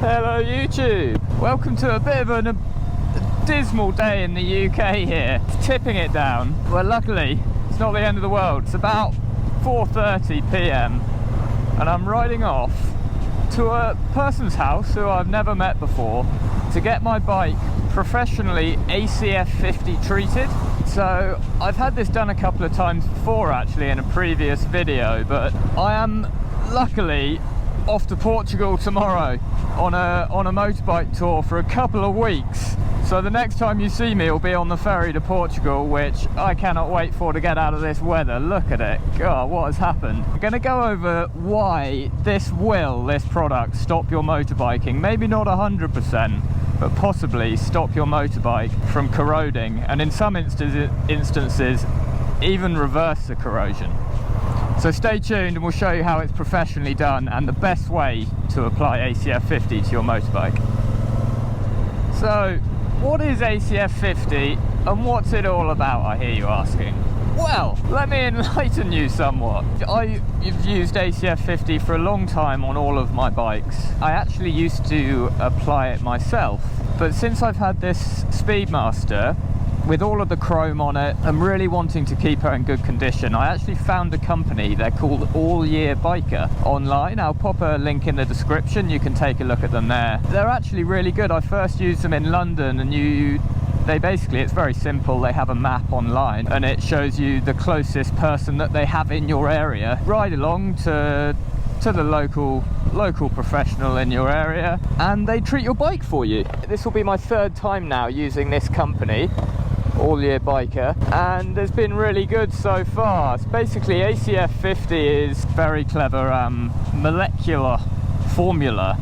Hello YouTube! Welcome to a bit of a dismal day in the UK here. It's tipping it down. Well, luckily it's not the end of the world. It's about 4:30 PM and I'm riding off to a person's house who I've never met before to get my bike professionally ACF 50 treated. So I've had this done a couple of times before actually in a previous video, but I am luckily off to Portugal tomorrow on a motorbike tour for a couple of weeks. So the next time you see me will be on the ferry to Portugal, which I cannot wait for to get out of this weather. Look at it. God, what has happened? I'm going to go over why this product stop your motorbiking. Maybe not 100%, but possibly stop your motorbike from corroding, and in some instances even reverse the corrosion. So stay tuned and we'll show you how it's professionally done and the best way to apply ACF 50 to your motorbike. So what is ACF 50 and what's it all about, I hear you asking? Well, let me enlighten you somewhat. I've used ACF 50 for a long time on all of my bikes. I actually used to apply it myself, but since I've had this Speedmaster with all of the chrome on it, I'm really wanting to keep her in good condition. I actually found a company, they're called All Year Biker, online. I'll pop a link in the description, you can take a look at them there. They're actually really good. I first used them in London, and it's very simple. They have a map online and it shows you the closest person that they have in your area. Ride along to the local professional in your area and they treat your bike for you. This will be my third time now using this company, All Year Biker, and it's been really good so far. It's basically ACF 50 is very clever molecular formula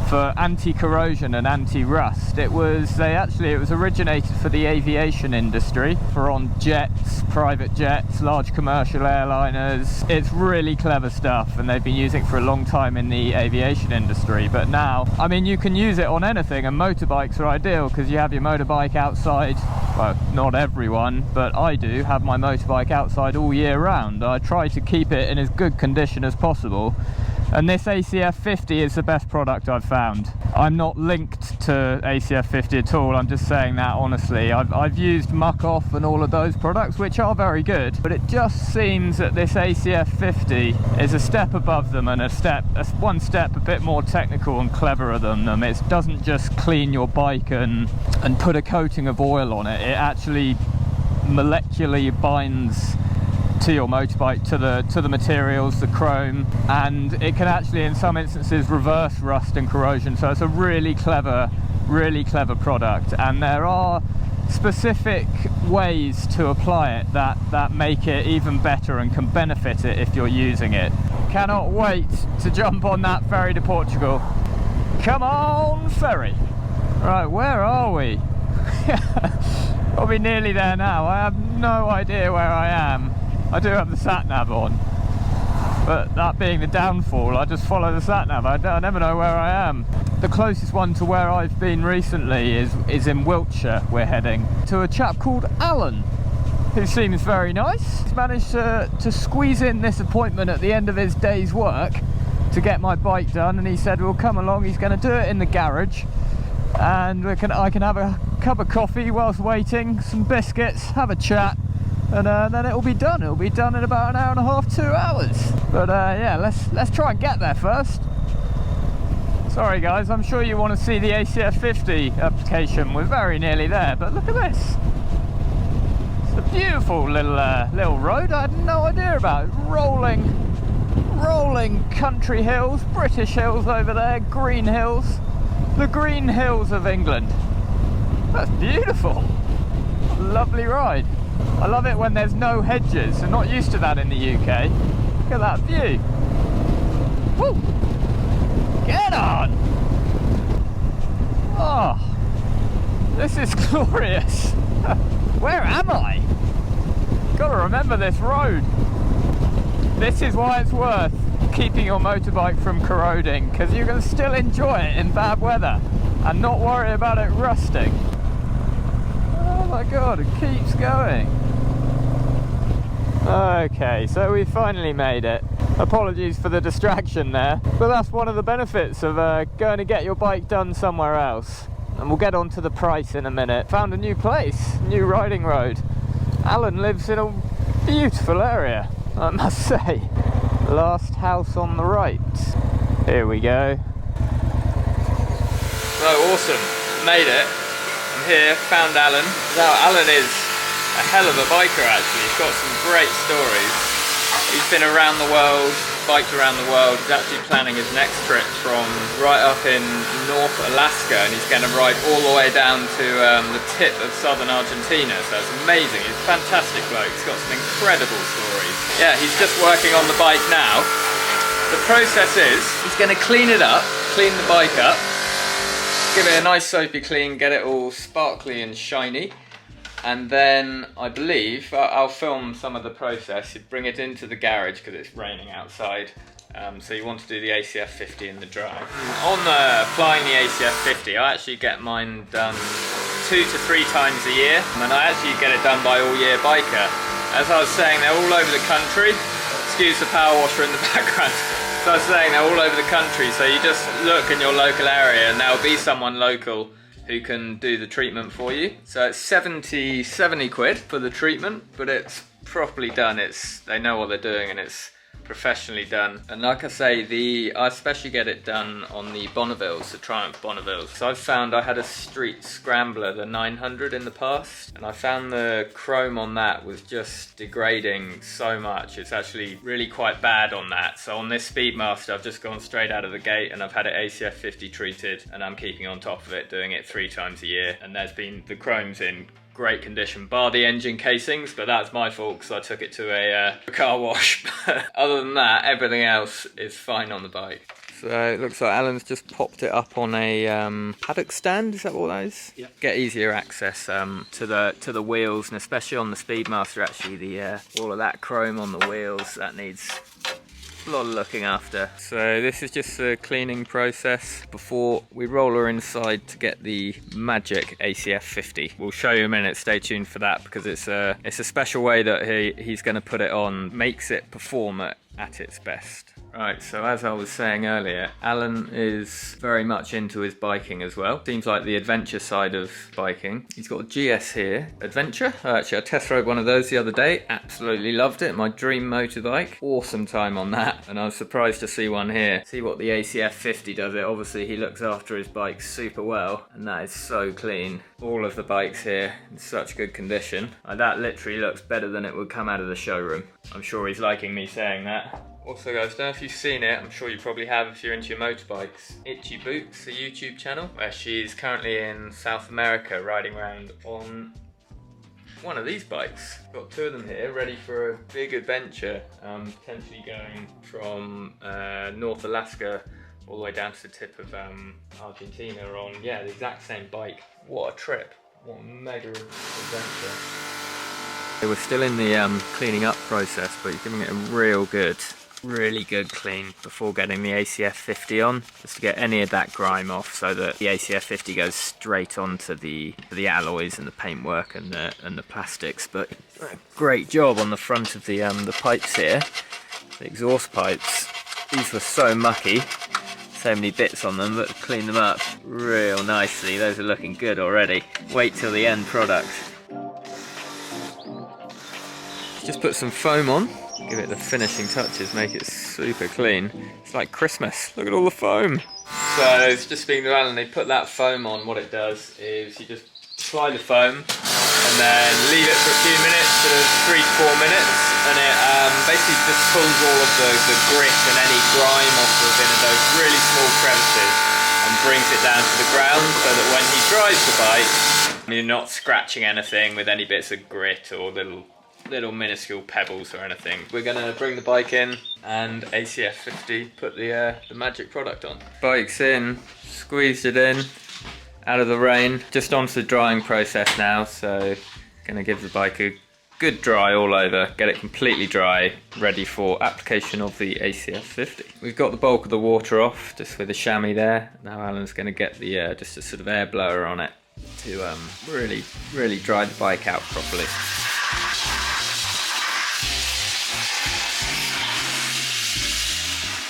for anti-corrosion and anti-rust. It was originated for the aviation industry, for on jets, private jets, large commercial airliners. It's really clever stuff and they've been using it for a long time in the aviation industry. But now, I mean, you can use it on anything, and motorbikes are ideal because you have your motorbike outside. Well, not everyone, but I do have my motorbike outside all year round. I try to keep it in as good condition as possible. And this ACF 50 is the best product I've found. I'm not linked to ACF 50 at all, I'm just saying that honestly. I've used Muck Off and all of those products, which are very good, but it just seems that this ACF 50 is a step above them and one step a bit more technical and cleverer than them. It doesn't just clean your bike and put a coating of oil on it. It actually molecularly binds to your motorbike, to the materials, the chrome, and it can actually in some instances reverse rust and corrosion. So it's a really clever product, and there are specific ways to apply it that make it even better and can benefit it if you're using it. Cannot wait to jump on that ferry to Portugal. Come on, ferry. Right, where are we? Probably nearly there now. I have no idea where I am. I do have the sat-nav on, but that being the downfall, I just follow the sat-nav. I never know where I am. The closest one to where I've been recently is in Wiltshire. We're heading to a chap called Alan, who seems very nice. He's managed to squeeze in this appointment at the end of his day's work to get my bike done, and he said, well, come along, he's going to do it in the garage, and I can have a cup of coffee whilst waiting, some biscuits, have a chat, and then it'll be done. It'll be done in about an hour and a half, 2 hours. But yeah, let's try and get there first. Sorry guys, I'm sure you want to see the ACF 50 application. We're very nearly there, but look at this. It's a beautiful little road I had no idea about. Rolling country hills, British hills over there, green hills. The green hills of England. That's beautiful. Lovely ride. I love it when there's no hedges. I'm not used to that in the UK. Look at that view. Woo! Get on! Oh, this is glorious. Where am I? Gotta remember this road. This is why it's worth keeping your motorbike from corroding, because you can still enjoy it in bad weather and not worry about it rusting. Oh my god, it keeps going. Okay, so we finally made it. Apologies for the distraction there, but that's one of the benefits of going to get your bike done somewhere else. And we'll get on to the price in a minute. Found a new place, new riding road. Alan lives in a beautiful area, I must say. Last house on the right. Here we go. So awesome, made it. I'm here, found Alan. Now Alan is a hell of a biker actually. He's got some great stories. He's been around the world, biked around the world. He's actually planning his next trip from right up in North Alaska, and he's going to ride all the way down to the tip of southern Argentina. So it's amazing. He's a fantastic bloke. He's got some incredible stories. Yeah, he's just working on the bike now. The process is he's going to clean it up, clean the bike up, give it a nice soapy clean, get it all sparkly and shiny. And then I believe I'll film some of the process. You bring it into the garage because it's raining outside. So you want to do the ACF 50 in the dry. On applying the ACF 50, I actually get mine done 2 to 3 times a year. And I actually get it done by All Year Biker. As I was saying, they're all over the country. Excuse the power washer in the background. So I was saying they're all over the country. So you just look in your local area and there'll be someone local who can do the treatment for you. So it's 70 quid for the treatment, but it's properly done. They know what they're doing and it's professionally done. And like I say, I especially get it done on the Bonnevilles, the Triumph Bonnevilles. So I found I had a street scrambler, the 900 in the past, and I found the chrome on that was just degrading so much. It's actually really quite bad on that. So on this Speedmaster, I've just gone straight out of the gate and I've had it ACF 50 treated, and I'm keeping on top of it, doing it 3 times a year. And the chrome's in great condition, bar the engine casings, but that's my fault because I took it to a car wash. Other than that, everything else is fine on the bike. So it looks like Alan's just popped it up on a paddock stand. Is that what that is? Yep. Get easier access to the wheels, and especially on the Speedmaster, actually all of that chrome on the wheels, that needs a lot of looking after. So this is just the cleaning process before we roll her inside to get the magic ACF 50. We'll show you in a minute, stay tuned for that, because it's a special way that he's going to put it on, makes it perform at its best. Right, so as I was saying earlier, Alan is very much into his biking as well. Seems like the adventure side of biking. He's got a GS here, Adventure. Actually, I test rode one of those the other day. Absolutely loved it. My dream motorbike. Awesome time on that. And I was surprised to see one here. See what the ACF 50 does it. Obviously, he looks after his bike super well, and that is so clean. All of the bikes here in such good condition. That literally looks better than it would come out of the showroom. I'm sure he's liking me saying that. Also guys, don't know if you've seen it, I'm sure you probably have if you're into your motorbikes. Itchy Boots, a YouTube channel, where she's currently in South America riding around on one of these bikes. Got 2 of them here, ready for a big adventure, potentially going from North Alaska all the way down to the tip of Argentina on, yeah, the exact same bike. What a trip, what a mega adventure. We're still in the cleaning up process, but you're giving it a really good clean before getting the ACF 50 on, just to get any of that grime off, so that the ACF 50 goes straight onto the alloys and the paintwork and the plastics. But great job on the front of the pipes here, the exhaust pipes. These were so mucky, so many bits on them, but clean them up real nicely. Those are looking good already. Wait till the end product. Just put some foam on, give it the finishing touches, make it super clean. It's like Christmas, look at all the foam. So it's just speaking to Alan, they put that foam on. What it does is you just apply the foam and then leave it for a few minutes, sort of 3 to 4 minutes, and it basically just pulls all of the grit and any grime off of in those really small crevices and brings it down to the ground, so that when he drives the bike, you're not scratching anything with any bits of grit or little minuscule pebbles or anything. We're gonna bring the bike in and ACF 50 put the magic product on. Bike's in, squeezed it in, out of the rain, just onto the drying process now, so gonna give the bike a good dry all over, get it completely dry, ready for application of the ACF 50. We've got the bulk of the water off, just with the chamois there. Now Alan's gonna get the just a sort of air blower on it to really dry the bike out properly.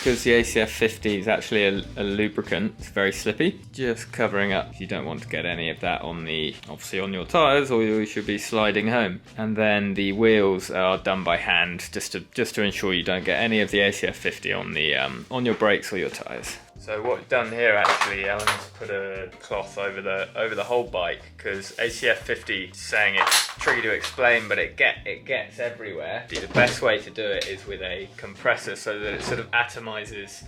because the ACF 50 is actually a lubricant, it's very slippy. Just covering up, you don't want to get any of that on obviously on your tyres, or you should be sliding home. And then the wheels are done by hand, just to ensure you don't get any of the ACF 50 on your brakes or your tyres. So what we've done here, actually, Alan's put a cloth over the whole bike, because ACF 50 is saying it's tricky to explain, but it gets everywhere. The best way to do it is with a compressor, so that it sort of atomizes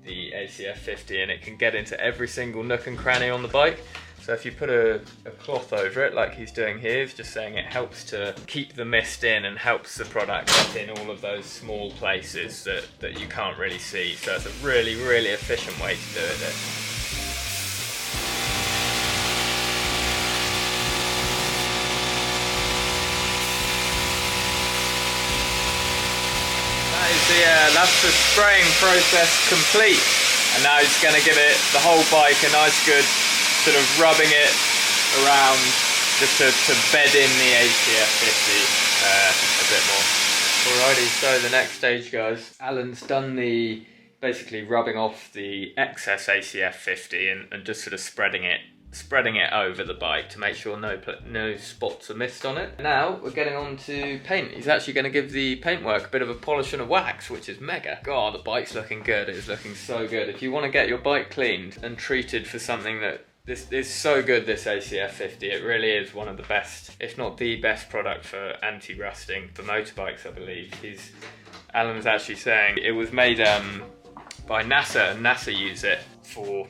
the ACF 50 and it can get into every single nook and cranny on the bike. So if you put a cloth over it, like he's doing here, he's just saying it helps to keep the mist in and helps the product get in all of those small places that you can't really see. So it's a really, really efficient way to do it. That's the spraying process complete. And now he's going to give it, the whole bike, a nice good sort of rubbing it around just to bed in the ACF 50 a bit more. Alrighty, so the next stage, guys, Alan's done the basically rubbing off the excess ACF 50 and just sort of spreading it over the bike to make sure no spots are missed on it. Now we're getting on to paint. He's actually going to give the paintwork a bit of a polish and a wax, which is mega. God, the bike's looking good. It's looking so good. If you want to get your bike cleaned and treated for something that this is so good, this ACF 50, it really is one of the best, if not the best product for anti-rusting for motorbikes, I believe. Alan's actually saying it was made by NASA, and NASA use it for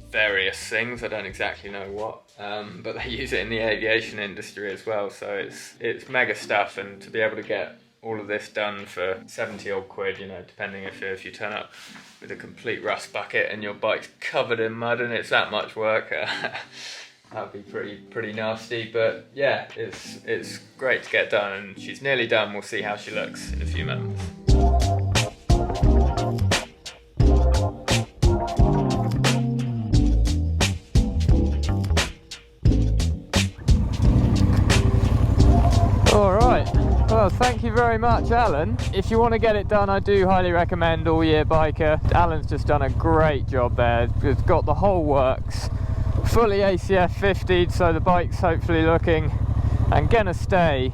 various things. I don't exactly know what, but they use it in the aviation industry as well, so it's mega stuff. And to be able to get all of this done for 70 odd quid, you know, depending if you turn up with a complete rust bucket and your bike's covered in mud and it's that much work, that'd be pretty nasty. But yeah, it's great to get done, and she's nearly done. We'll see how she looks in a few moments. Well, thank you very much, Alan. If you want to get it done, I do highly recommend All Year Biker. Alan's just done a great job there. It's got the whole works, fully ACF 50'd, so the bike's hopefully looking and gonna stay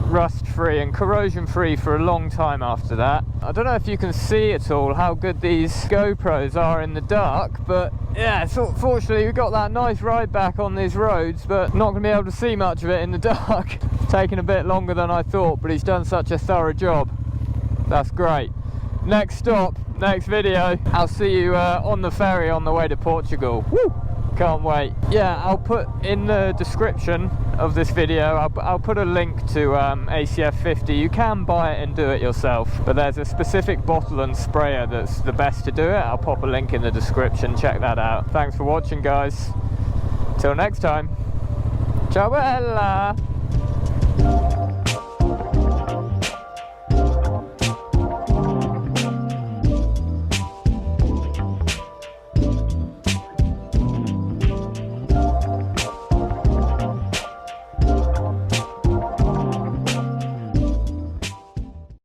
rust free and corrosion free for a long time after that. I don't know if you can see at all how good these GoPros are in the dark, but yeah, so fortunately we got that nice ride back on these roads, but not gonna be able to see much of it in the dark. Taking a bit longer than I thought, but he's done such a thorough job. That's great. Next stop, next video, I'll see you on the ferry on the way to Portugal. Woo! Can't wait. Yeah, I'll put in the description of this video, I'll put a link to ACF 50. You can buy it and do it yourself, but there's a specific bottle and sprayer that's the best to do it. I'll pop a link in the description, check that out. Thanks for watching, guys. Till next time. Ciao bella!